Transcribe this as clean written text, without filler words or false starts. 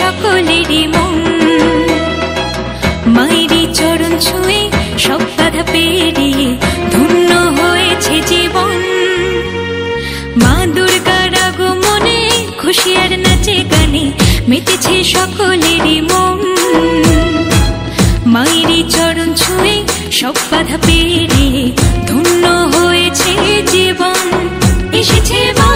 সকলেরই মন। মায়েরই চরণ ছুঁয়ে সব বাধা পেরিয়ে ধন্য হয়েছে জীবন। মা দুর্গার আগমনে খুশি আর নাচে গানে মেতেছে সকলেরই মন। মায়েরই চরণ ছুঁয়ে সব বাধা পেরিয়ে ধন্য হয়েছে জীবন। এসেছে মা